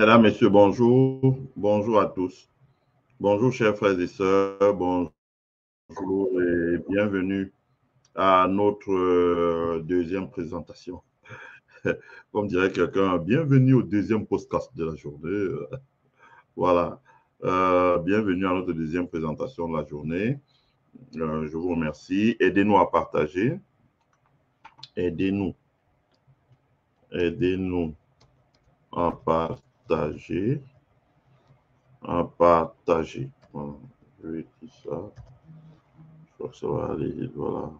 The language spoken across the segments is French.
Mesdames, Messieurs, bonjour. Bonjour à tous. Bonjour, chers frères et sœurs. Bonjour et bienvenue à notre deuxième présentation. Comme dirait quelqu'un, bienvenue au deuxième podcast de la journée. Voilà. Bienvenue à notre deuxième présentation de la journée. Je vous remercie. Aidez-nous à partager. Aidez-nous. Aidez-nous à partager. À partager. Voilà. Je vais dire ça. Je crois que ça va aller. Voilà.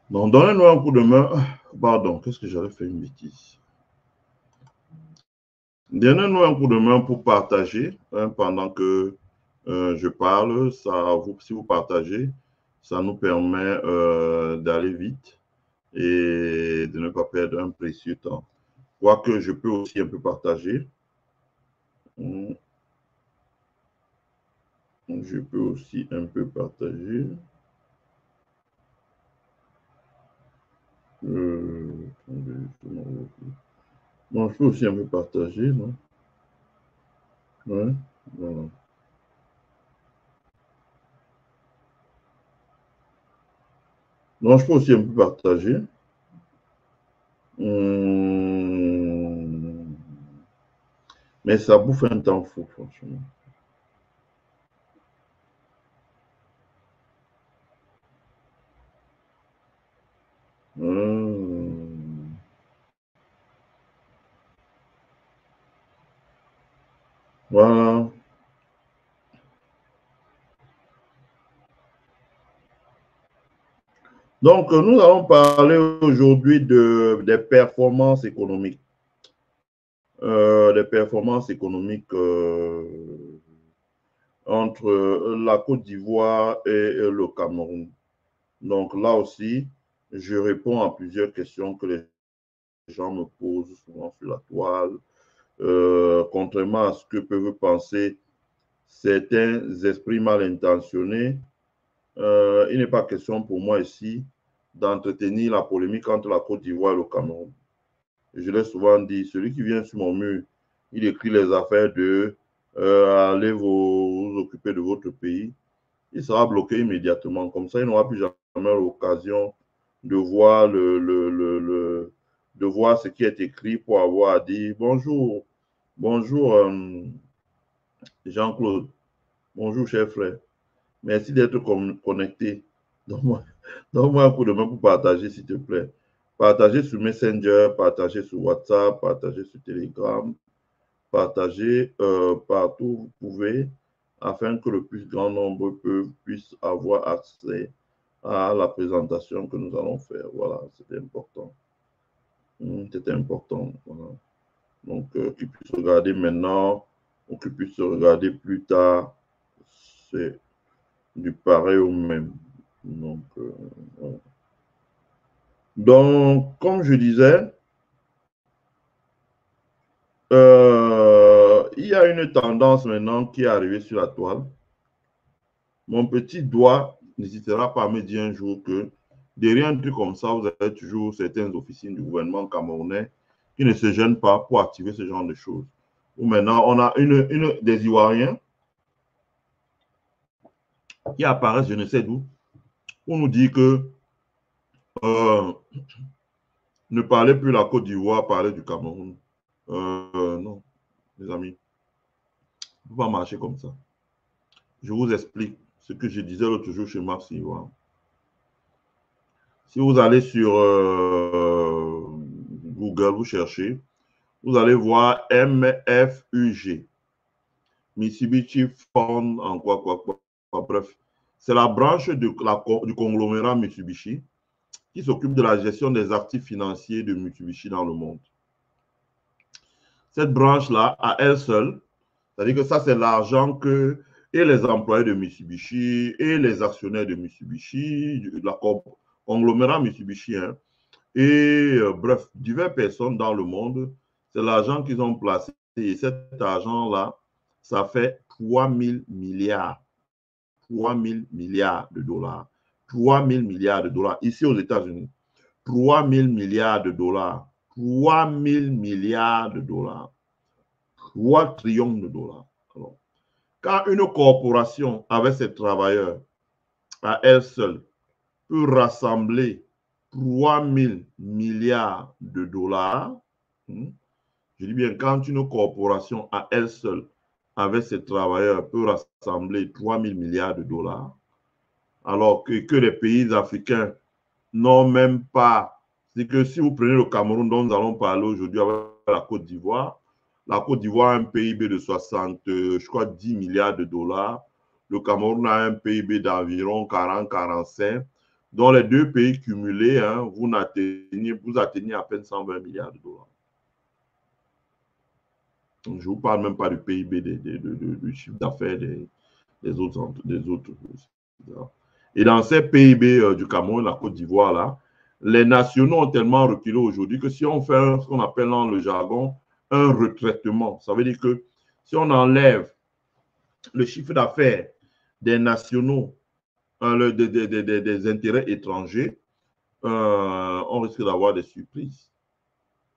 Donc, donnez-nous un coup de main. Pardon, qu'est-ce que j'avais fait une bêtise? Donnez-nous un coup de main pour partager pendant que je parle. Si vous partagez, ça nous permet d'aller vite et de ne pas perdre un précieux temps. Quoique je peux aussi un peu partager. Je peux aussi un peu partager. Non, je peux aussi un peu partager, non? Ouais, voilà. Non, je peux aussi un peu partager. Mais ça bouffe un temps fou, franchement. Voilà. Donc, nous allons parler aujourd'hui des performances économiques. Des performances économiques entre la Côte d'Ivoire et le Cameroun. Donc là aussi, je réponds à plusieurs questions que les gens me posent souvent sur la toile. Contrairement à ce que peuvent penser certains esprits mal intentionnés, il n'est pas question pour moi ici d'entretenir la polémique entre la Côte d'Ivoire et le Cameroun. Je l'ai souvent dit, celui qui vient sur mon mur, il écrit les affaires de allez vous occuper de votre pays, il sera bloqué immédiatement. Comme ça, il n'aura plus jamais l'occasion de voir de voir ce qui est écrit pour avoir à dire bonjour, bonjour Jean-Claude, bonjour cher frère. Merci d'être connecté. Donne-moi un coup de main pour partager, s'il te plaît. Partagez sur Messenger, partagez sur WhatsApp, partagez sur Telegram, partagez partout où vous pouvez, afin que le plus grand nombre puisse avoir accès à la présentation que nous allons faire. Voilà, c'était important. C'était important. Voilà. Donc, qu'ils puissent regarder maintenant ou qu'ils puissent regarder plus tard, c'est du pareil au même. Donc, voilà. Donc, comme je disais, il y a une tendance maintenant qui est arrivée sur la toile. Mon petit doigt n'hésitera pas à me dire un jour que derrière un truc comme ça, vous avez toujours certaines officines du gouvernement camerounais qui ne se gênent pas pour activer ce genre de choses. Ou maintenant, on a une des Ivoiriens qui apparaissent, je ne sais d'où, pour nous dire que ne parlez plus la Côte d'Ivoire, parlez du Cameroun. Non, mes amis, on ne peut pas marcher comme ça. Je vous explique ce que je disais l'autre jour chez Max Ivoire. Si vous allez sur Google, vous cherchez, vous allez voir MFUG, Mitsubishi Fund en quoi. Bref, c'est la branche du conglomérat Mitsubishi qui s'occupe de la gestion des actifs financiers de Mitsubishi dans le monde. Cette branche-là, à elle seule, c'est-à-dire que ça, c'est l'argent que et les employés de Mitsubishi et les actionnaires de Mitsubishi, la conglomérat Mitsubishi, hein, et bref, diverses personnes dans le monde, c'est l'argent qu'ils ont placé. Et cet argent-là, ça fait 3 000 milliards. 3 000 milliards de dollars. 3 000 milliards de dollars. Ici aux États-Unis. 3 000 milliards de dollars. 3 000 milliards de dollars. 3 trillions de dollars. Alors, quand une corporation avec ses travailleurs à elle seule peut rassembler 3 000 milliards de dollars, je dis bien quand une corporation à elle seule avec ses travailleurs peut rassembler 3 000 milliards de dollars, alors que les pays africains n'ont même pas. C'est que si vous prenez le Cameroun dont nous allons parler aujourd'hui avec la Côte d'Ivoire a un PIB de 60, je crois, 10 milliards de dollars. Le Cameroun a un PIB d'environ 40-45. Dans les deux pays cumulés, hein, vous atteignez à peine 120 milliards de dollars. Donc, je ne vous parle même pas du PIB du chiffre d'affaires des autres. Et dans ces PIB du Cameroun, la Côte d'Ivoire, là, les nationaux ont tellement reculé aujourd'hui que si on fait ce qu'on appelle dans le jargon un retraitement, ça veut dire que si on enlève le chiffre d'affaires des nationaux, des intérêts étrangers, on risque d'avoir des surprises.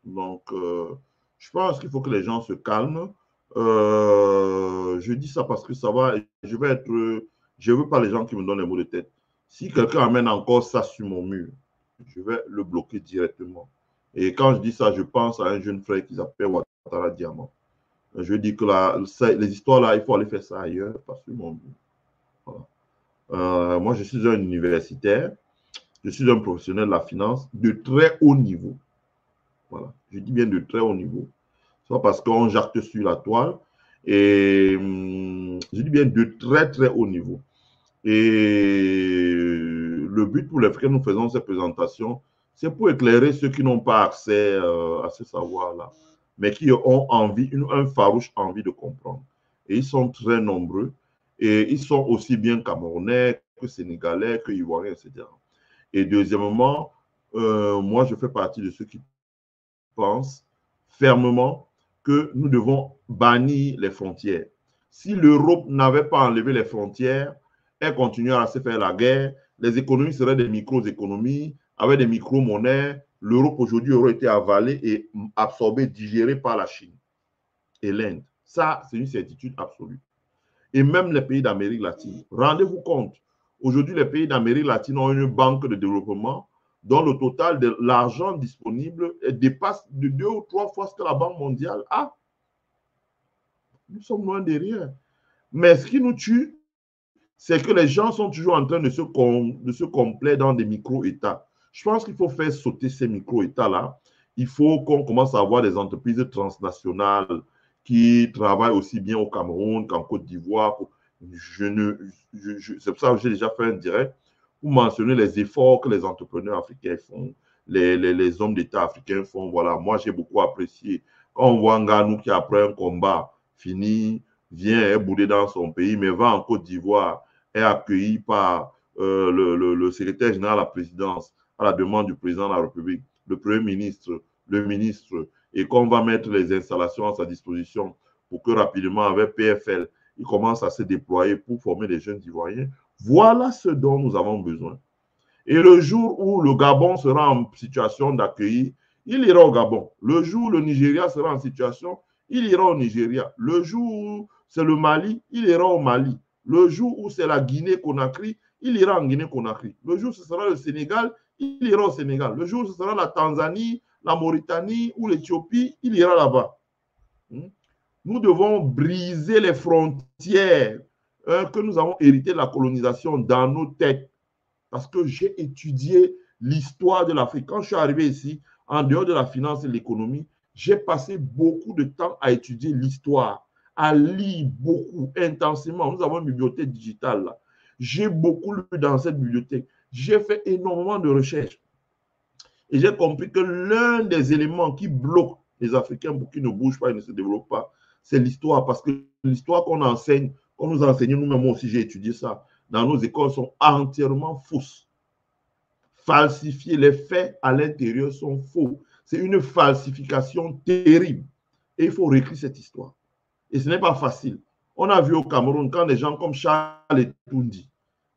Donc, je pense qu'il faut que les gens se calment. Je dis ça parce que ça va, je ne veux pas les gens qui me donnent les mots de tête. Si quelqu'un amène encore ça sur mon mur, je vais le bloquer directement. Et quand je dis ça, je pense à un jeune frère qui s'appelle Ouattara Diamant. Je dis que les histoires là, il faut aller faire ça ailleurs, pas sur mon mur. Voilà. Moi, je suis un universitaire, je suis un professionnel de la finance de très haut niveau. Voilà. Je dis bien de très haut niveau. Soit parce qu'on jacte sur la toile, et je dis bien de très très haut niveau. Et le but pour lequel nous faisons ces présentations, c'est pour éclairer ceux qui n'ont pas accès à ce savoir-là, mais qui ont envie, un farouche envie de comprendre. Et ils sont très nombreux, et ils sont aussi bien camerounais que sénégalais, que ivoiriens, etc. Et deuxièmement, moi je fais partie de ceux qui pensent fermement que nous devons bannir les frontières. Si l'Europe n'avait pas enlevé les frontières, elle continuait à se faire la guerre, les économies seraient des micro-économies, avec des micro-monnaies. L'Europe aujourd'hui aurait été avalée et absorbée, digérée par la Chine et l'Inde. Ça, c'est une certitude absolue. Et même les pays d'Amérique latine. Rendez-vous compte, aujourd'hui, les pays d'Amérique latine ont une banque de développement dont le total de l'argent disponible dépasse de 2 ou 3 fois ce que la Banque mondiale a. Nous sommes loin de rien. Mais ce qui nous tue, c'est que les gens sont toujours en train de se complaire dans des micro-États. Je pense qu'il faut faire sauter ces micro-États-là. Il faut qu'on commence à avoir des entreprises transnationales qui travaillent aussi bien au Cameroun qu'en Côte d'Ivoire. C'est pour ça que j'ai déjà fait un direct pour mentionner les efforts que les entrepreneurs africains font, les hommes d'État africains font. Voilà, moi, j'ai beaucoup apprécié. Quand on voit Nganou qui, après un combat fini, vient bouder dans son pays, mais va en Côte d'Ivoire, est accueilli par le secrétaire général de la présidence à la demande du président de la République, le Premier ministre, le ministre, et qu'on va mettre les installations à sa disposition pour que rapidement, avec PFL, il commence à se déployer pour former des jeunes Ivoiriens. Voilà ce dont nous avons besoin. Et le jour où le Gabon sera en situation d'accueillir, il ira au Gabon. Le jour où le Nigeria sera en situation, il ira au Nigeria. Le jour où c'est le Mali, il ira au Mali. Le jour où c'est la Guinée-Conakry, il ira en Guinée-Conakry. Le jour où ce sera le Sénégal, il ira au Sénégal. Le jour où ce sera la Tanzanie, la Mauritanie ou l'Éthiopie, il ira là-bas. Nous devons briser les frontières que nous avons héritées de la colonisation dans nos têtes. Parce que j'ai étudié l'histoire de l'Afrique. Quand je suis arrivé ici, en dehors de la finance et de l'économie, j'ai passé beaucoup de temps à étudier l'histoire, à lire beaucoup, intensément. Nous avons une bibliothèque digitale là. J'ai beaucoup lu dans cette bibliothèque. J'ai fait énormément de recherches. Et j'ai compris que l'un des éléments qui bloquent les Africains pour qu'ils ne bougent pas et ne se développent pas, c'est l'histoire. Parce que l'histoire qu'on enseigne, qu'on nous enseigne, nous-mêmes, moi aussi j'ai étudié ça, dans nos écoles sont entièrement fausses. Falsifiées, les faits à l'intérieur sont faux. C'est une falsification terrible. Et il faut réécrire cette histoire. Et ce n'est pas facile. On a vu au Cameroun, quand des gens comme Charles Etoundi,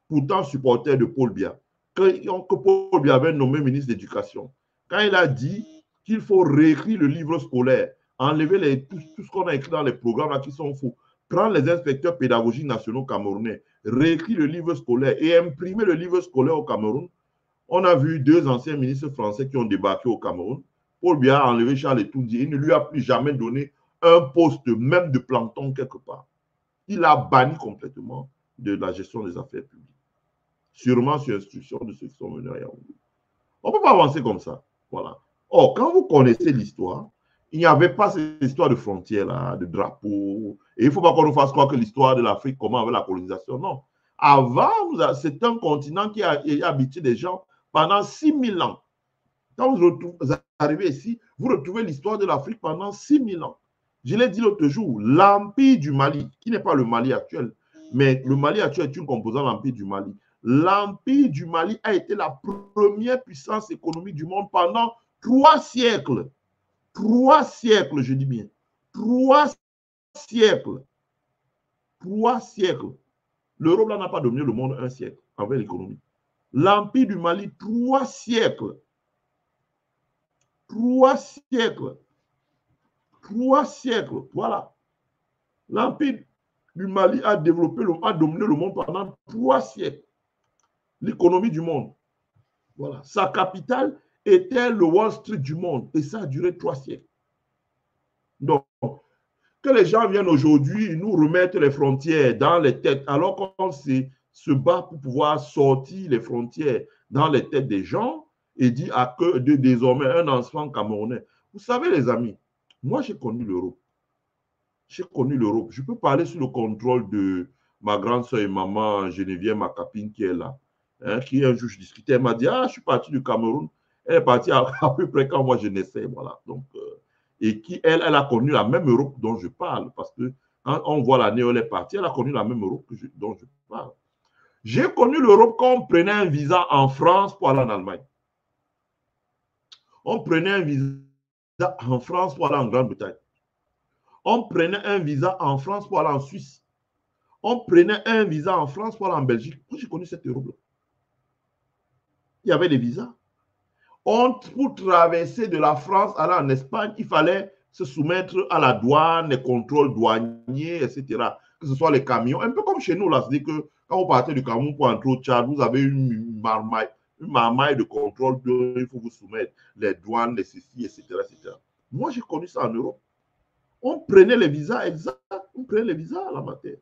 pourtant supporter de Paul Biya, que Paul Biya avait nommé ministre de l'Éducation, quand il a dit qu'il faut réécrire le livre scolaire enlever tout ce qu'on a écrit dans les programmes là qui sont faux. Prendre les inspecteurs pédagogiques nationaux camerounais, réécrire le livre scolaire et imprimer le livre scolaire au Cameroun. On a vu 2 anciens ministres français qui ont débarqué au Cameroun. Paul Biya a enlevé Charles Etoudi. Il ne lui a plus jamais donné un poste, même de planton quelque part. Il a banni complètement de la gestion des affaires publiques. Sûrement sur instruction de ceux qui sont venus à Yaoundé. On ne peut pas avancer comme ça. Voilà. Or, quand vous connaissez l'histoire, il n'y avait pas cette histoire de frontières, de drapeaux. Et il ne faut pas qu'on nous fasse croire que l'histoire de l'Afrique commence avec la colonisation. Non. Avant, c'est un continent qui a habité des gens pendant 6000 ans. Quand vous arrivez ici, vous retrouvez l'histoire de l'Afrique pendant 6000 ans. Je l'ai dit l'autre jour, l'Empire du Mali, qui n'est pas le Mali actuel, mais le Mali actuel est une composante de l'Empire du Mali. L'Empire du Mali a été la première puissance économique du monde pendant 3 siècles. 3 siècles, je dis bien. 3 siècles. 3 siècles. L'Europe n'a pas dominé le monde 1 siècle avec l'économie. L'Empire du Mali, 3 siècles. 3 siècles. 3 siècles. Voilà. L'Empire du Mali a dominé le monde pendant 3 siècles. L'économie du monde. Voilà. Sa capitale était le Wall Street du monde. Et ça a duré 3 siècles. Donc, que les gens viennent aujourd'hui nous remettre les frontières dans les têtes, alors qu'on se bat pour pouvoir sortir les frontières dans les têtes des gens et dire que désormais un enfant camerounais. Vous savez, les amis, moi j'ai connu l'Europe. J'ai connu l'Europe. Je peux parler sous le contrôle de ma grande soeur et maman Geneviève, ma copine qui est là, hein, qui un jour je discutais, elle m'a dit, ah, je suis parti du Cameroun. Elle est partie à peu près quand moi je naissais, voilà. Donc, et qui, elle a connu la même Europe dont je parle, parce que quand on voit l'année où elle est partie, elle a connu la même Europe dont je parle. J'ai connu l'Europe quand on prenait un visa en France pour aller en Allemagne. On prenait un visa en France pour aller en Grande-Bretagne. On prenait un visa en France pour aller en Suisse. On prenait un visa en France pour aller en Belgique. Moi, j'ai connu cette Europe-là. Il y avait des visas. Pour traverser de la France, aller en Espagne, il fallait se soumettre à la douane, les contrôles douaniers, etc. Que ce soit les camions, un peu comme chez nous, là. C'est-à-dire que quand vous partez du Cameroun pour entrer au Tchad, vous avez une marmaille de contrôle, il faut vous soumettre les douanes, les ceci, etc., etc. Moi, j'ai connu ça en Europe. On prenait les visas exacts, on prenait les visas à la matière.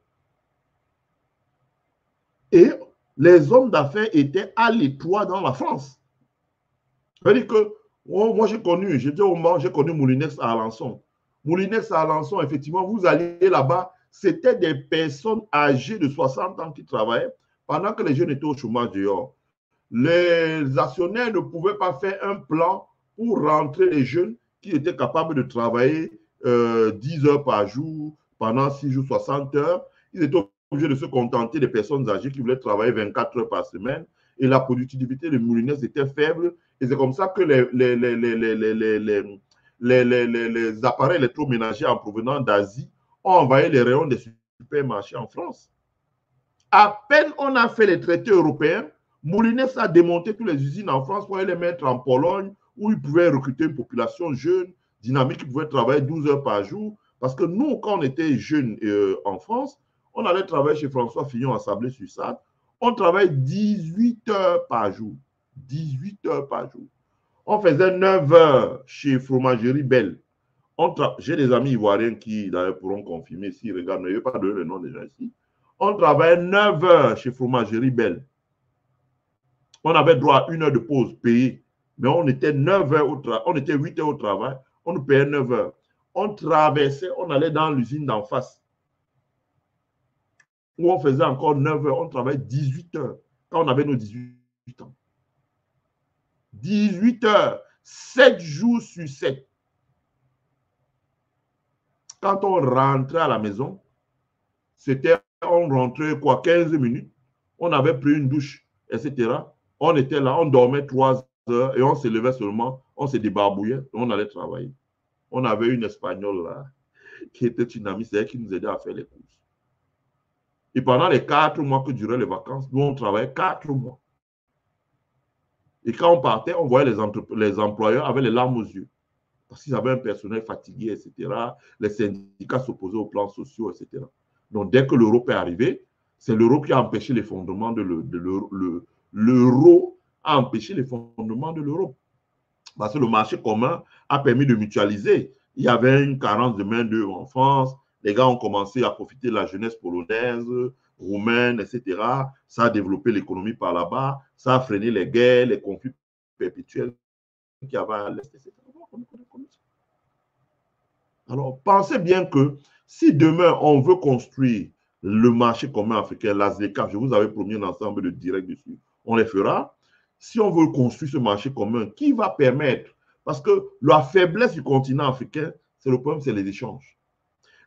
Et les hommes d'affaires étaient à l'étroit dans la France. C'est-à-dire que moi, j'ai connu Moulinex à Alençon. Moulinex à Alençon, effectivement, vous alliez là-bas, c'était des personnes âgées de 60 ans qui travaillaient pendant que les jeunes étaient au chômage dehors. Les actionnaires ne pouvaient pas faire un plan pour rentrer les jeunes qui étaient capables de travailler 10 heures par jour, pendant 6 jours, 60 heures. Ils étaient obligés de se contenter des personnes âgées qui voulaient travailler 24 heures par semaine. Et la productivité de Moulinex était faible. Et c'est comme ça que les appareils électroménagers en provenance d'Asie ont envahi les rayons des supermarchés en France. À peine on a fait les traités européens, Moulinex a démonté toutes les usines en France pour aller les mettre en Pologne, où ils pouvaient recruter une population jeune, dynamique, qui pouvait travailler 12 heures par jour. Parce que nous, quand on était jeunes en France, on allait travailler chez François Fillon à Sablé-sur-Sarthe. On travaille 18 heures par jour. 18 heures par jour. On faisait 9 heures chez Fromagerie Belle. J'ai des amis ivoiriens qui d'ailleurs pourront confirmer s'ils regardent, mais je ne vais pas donner le nom des gens ici. On travaillait 9 heures chez Fromagerie Belle. On avait droit à 1 heure de pause payée, mais on était 9 heures au travail, on était 8 heures au travail, on nous payait 9 heures. On traversait, on allait dans l'usine d'en face, où on faisait encore 9 heures, on travaillait 18 heures, quand on avait nos 18 ans. 18 heures, 7 jours sur 7. Quand on rentrait à la maison, c'était, on rentrait quoi, 15 minutes, on avait pris une douche, etc. On était là, on dormait 3 heures et on se levait seulement, on se débarbouillait et on allait travailler. On avait une Espagnole là, qui était une amie, c'est elle qui nous aidait à faire les courses. Et pendant les 4 mois que duraient les vacances, nous on travaillait 4 mois. Et quand on partait, on voyait les employeurs avec les larmes aux yeux. parce qu'ils avaient un personnel fatigué, etc. Les syndicats s'opposaient aux plans sociaux, etc. Donc, dès que l'euro est arrivé, c'est l'euro qui a empêché l'effondrement de l'euro a empêché l'effondrement de l'euro. Parce que le marché commun a permis de mutualiser. Il y avait une carence de main-d'œuvre en France. Les gars ont commencé à profiter de la jeunesse polonaise, roumaine, etc. Ça a développé l'économie par là-bas. Ça a freiné les guerres, les conflits perpétuels qu'il y avait à l'Est, etc. Alors, pensez bien que si demain on veut construire le marché commun africain, l'ASECA, je vous avais promis un ensemble de directs dessus, on les fera. Si on veut construire ce marché commun, qui va permettre, parce que la faiblesse du continent africain, c'est le problème, c'est les échanges.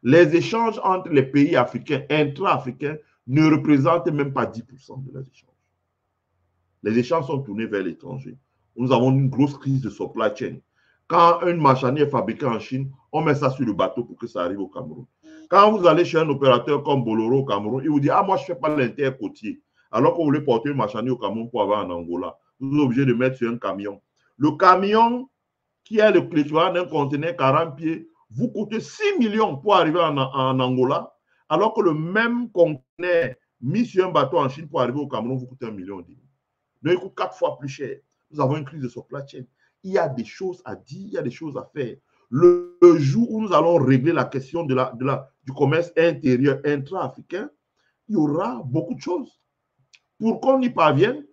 Les échanges entre les pays africains, intra-africains, ne représentent même pas 10% de les échanges. Les échanges sont tournés vers l'étranger. Nous avons une grosse crise de supply chain. Quand une marchandise est fabriquée en Chine, on met ça sur le bateau pour que ça arrive au Cameroun. Quand vous allez chez un opérateur comme Boloro au Cameroun, il vous dit « Ah, moi, je ne fais pas l'intercotier. » Alors que vous voulez porter une marchandise au Cameroun pour avoir en Angola. Vous êtes obligé de mettre sur un camion. Le camion, qui est l'équivalent d'un conteneur 40 pieds, vous coûte 6 millions pour arriver en Angola, alors que le même conteneur mis sur un bateau en Chine pour arriver au Cameroun vous coûte 1 million. Donc, il coûte 4 fois plus cher. Nous avons une crise de supply chain. Il y a des choses à dire, il y a des choses à faire. Le jour où nous allons régler la question du commerce intérieur intra-africain, il y aura beaucoup de choses. Pour qu'on y parvienne,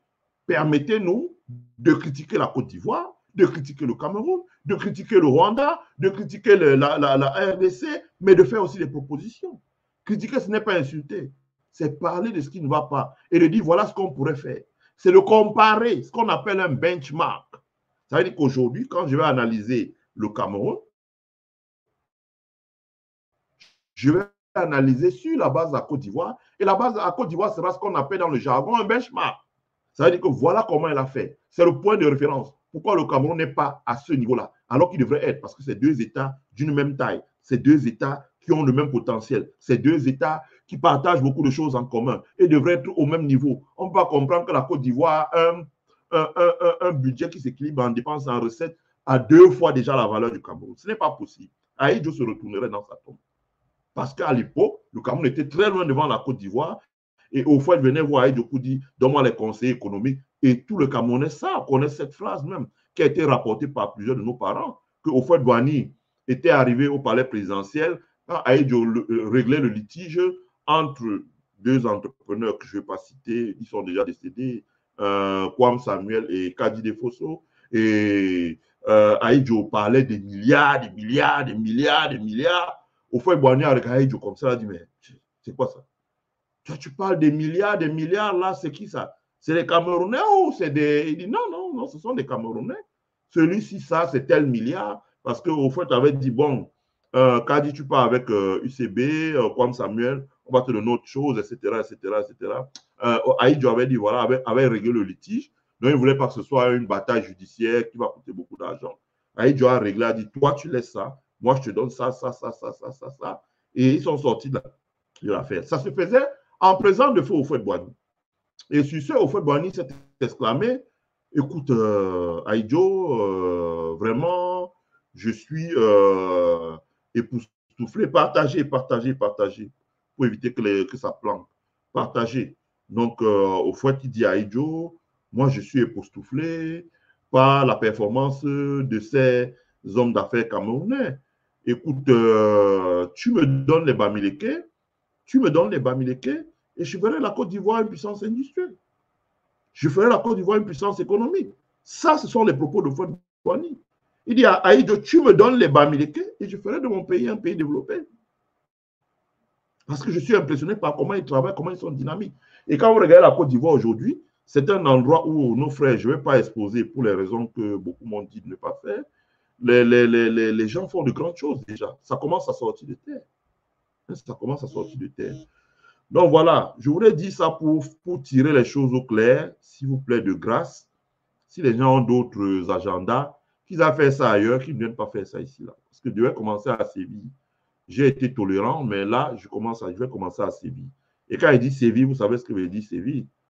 permettez-nous de critiquer la Côte d'Ivoire, de critiquer le Cameroun, de critiquer le Rwanda, de critiquer la RDC, mais de faire aussi des propositions. Critiquer, ce n'est pas insulter, c'est parler de ce qui ne va pas et de dire voilà ce qu'on pourrait faire. C'est de comparer, ce qu'on appelle un benchmark. Ça veut dire qu'aujourd'hui, quand je vais analyser le Cameroun, je vais analyser sur la base de la Côte d'Ivoire, et la base de la Côte d'Ivoire sera ce qu'on appelle dans le jargon un benchmark. Ça veut dire que voilà comment elle a fait. C'est le point de référence. Pourquoi le Cameroun n'est pas à ce niveau-là, alors qu'il devrait être? Parce que c'est deux États d'une même taille. C'est deux États qui ont le même potentiel. C'est deux États qui partagent beaucoup de choses en commun et devraient être au même niveau. On peut comprendre que la Côte d'Ivoire a un budget qui s'équilibre en dépenses et en recettes à 2 fois déjà la valeur du Cameroun. Ce n'est pas possible. Aïdjo se retournerait dans sa tombe. Parce qu'à l'époque, le Cameroun était très loin devant la Côte d'Ivoire. Et au fond, il venait voir Aïdjo dire donne-moi les conseils économiques. Et tout le Camerounais connaît cette phrase même, qui a été rapportée par plusieurs de nos parents, que Houphouët-Boigny était arrivé au palais présidentiel quand Aïdjo réglait le litige entre deux entrepreneurs que je ne vais pas citer, ils sont déjà décédés, Kwame Samuel et Kadi Defosso. Et Aïdjo parlait des milliards, des milliards, des milliards, des milliards. Houphouët-Boigny a regardé Aïdjo comme ça, il a dit, mais c'est quoi ça? Tu parles des milliards, là, c'est qui ça? C'est les Camerounais ou c'est des... Il dit non, non, non, ce sont des Camerounais. Celui-ci, ça, c'est tel milliard. Parce qu'au fait, tu avais dit, bon, Kadi, tu pars avec UCB, Kwame Samuel, on va te donner autre chose, etc., etc., etc. Aïdjo avait dit, voilà, avait réglé le litige. Donc, il ne voulait pas que ce soit une bataille judiciaire qui va coûter beaucoup d'argent. Aïdjo a réglé, a dit, toi, tu laisses ça, moi, je te donne ça, ça, ça, ça, ça, ça, ça. Et ils sont sortis de l'affaire. Ça se faisait en présence de feu Houphouët-Boigny. Et sur ce, Houphouët-Boigny s'est exclamé, écoute, Aïdjo, vraiment, je suis époustouflé, partagez, partagez, partagez, pour éviter que ça plante. Partagez. Donc, Houphouët, il dit à Aïdjo, moi, je suis époustouflé par la performance de ces hommes d'affaires camerounais. Écoute, tu me donnes les Bamileke, tu me donnes les Bamileke, et je ferai la Côte d'Ivoire une puissance industrielle. Je ferai la Côte d'Ivoire une puissance économique. Ça, ce sont les propos de Houphouët-Boigny. Il dit à Aïdjo, tu me donnes les Bamileke et je ferai de mon pays un pays développé. Parce que je suis impressionné par comment ils travaillent, comment ils sont dynamiques. Et quand vous regardez la Côte d'Ivoire aujourd'hui, c'est un endroit où nos frères, je ne vais pas exposer pour les raisons que beaucoup m'ont dit de ne pas faire, les gens font de grandes choses déjà. Ça commence à sortir de terre. Ça commence à sortir de terre. Donc voilà, je voulais dire ça pour tirer les choses au clair, s'il vous plaît, de grâce. Si les gens ont d'autres agendas, qu'ils aient fait ça ailleurs, qu'ils ne viennent pas faire ça ici. Là. Parce que je devais commencer à sévir. J'ai été tolérant, mais là, je vais commencer à sévir. Et quand il dit sévir, vous savez ce que veut dire sévir?